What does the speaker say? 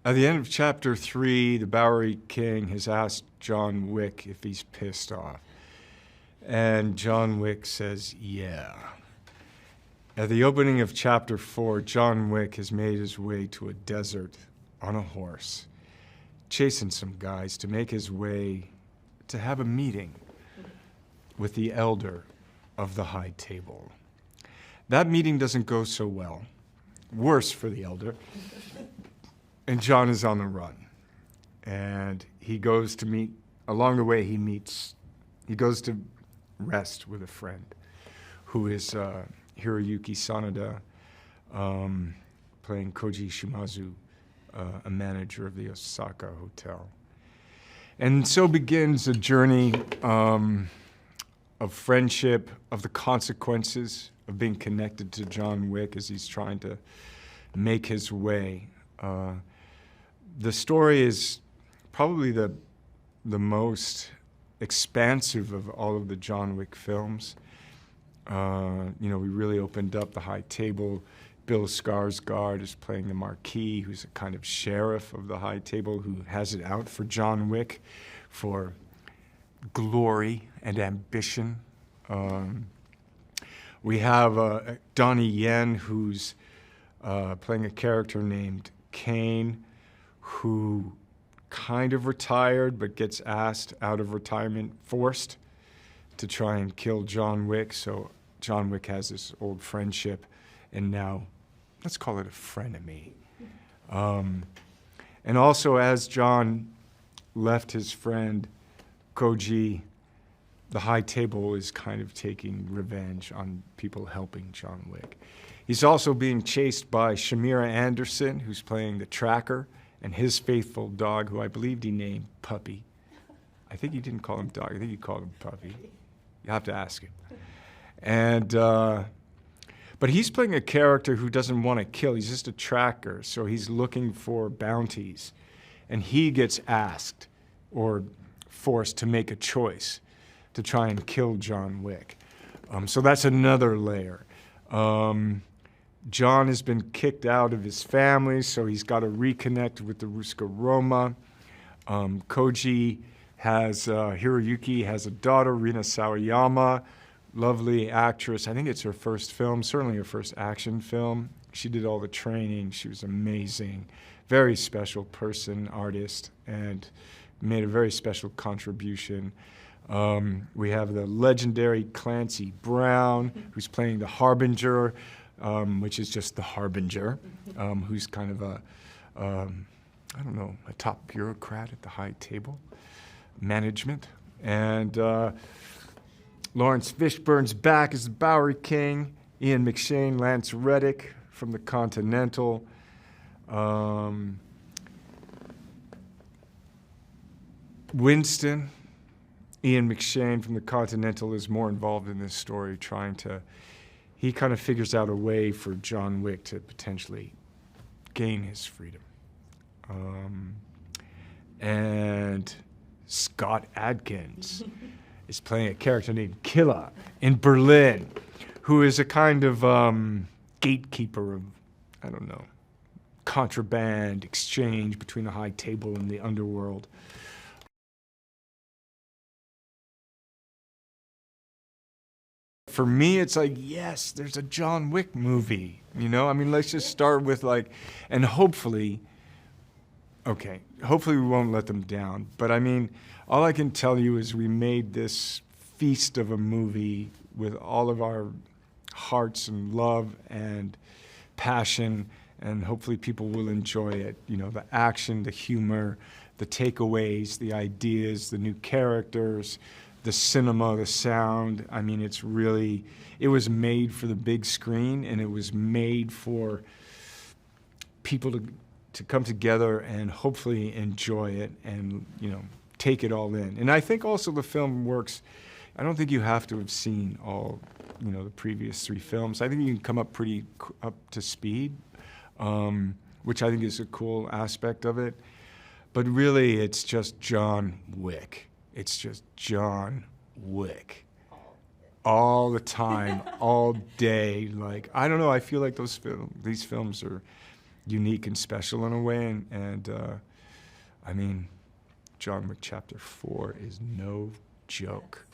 At the end of chapter 3, the Bowery King has asked John Wick if he's pissed off. And John Wick says, yeah. At the opening of chapter 4, John Wick has made his way to a desert on a horse, chasing some guys to make his way to have a meeting with the elder of the High Table. That meeting doesn't go so well. Worse for the elder. And John is on the run. And he goes to meet, along the way he goes to rest with a friend who is Hiroyuki Sanada, playing Koji Shimazu, a manager of the Osaka hotel. And so begins a journey of friendship, of the consequences of being connected to John Wick as he's trying to make his way. The story is probably the most expansive of all of the John Wick films. We really opened up the High Table. Bill Skarsgård is playing the Marquis, who's a kind of sheriff of the High Table who has it out for John Wick for glory and ambition. We have Donnie Yen, who's playing a character named Kane, who kind of retired but gets asked out of retirement, forced to try and kill John Wick. So John Wick has this old friendship, and now let's call it a frenemy. And also, as John left his friend Koji, the High Table is kind of taking revenge on people helping John Wick. He's also being chased by Shamira Anderson, who's playing the tracker, and his faithful dog, who I believed he named Puppy. I think he didn't call him dog, I think he called him Puppy. You have to ask him. And, but he's playing a character who doesn't want to kill, he's just a tracker, so he's looking for bounties. And he gets asked, or forced to make a choice to try and kill John Wick. So that's another layer. John has been kicked out of his family, so he's got to reconnect with the Ruska Roma. Koji has, Hiroyuki has a daughter, Rina Sawayama, lovely actress. I think it's her first film, certainly her first action film. She did all the training. She was amazing. Very special person, artist, and made a very special contribution. We have the legendary Clancy Brown, who's playing the Harbinger, which is just the Harbinger, who's kind of a top bureaucrat at the High Table management. And Lawrence Fishburne's back as the Bowery King. Ian McShane, Lance Reddick from the Continental. Winston, Ian McShane from the Continental, is more involved in this story, he kind of figures out a way for John Wick to potentially gain his freedom. And Scott Adkins is playing a character named Killa in Berlin, who is a kind of gatekeeper of, contraband exchange between the High Table and the underworld. For me, it's like, yes, there's a John Wick movie, let's just start with and hopefully we won't let them down. But all I can tell you is we made this feast of a movie with all of our hearts and love and passion, and hopefully people will enjoy it. The action, the humor, the takeaways, the ideas, the new characters, the cinema, the sound. It was made for the big screen, and it was made for people to come together and hopefully enjoy it and, take it all in. And I think also the film works. I don't think you have to have seen all, the previous 3 films. I think you can come up pretty up to speed, which I think is a cool aspect of it. But really, it's just John Wick. It's just John Wick. All the time, all day. I don't know, I feel like these films are unique and special in a way. And I mean, John Wick Chapter 4 is no joke.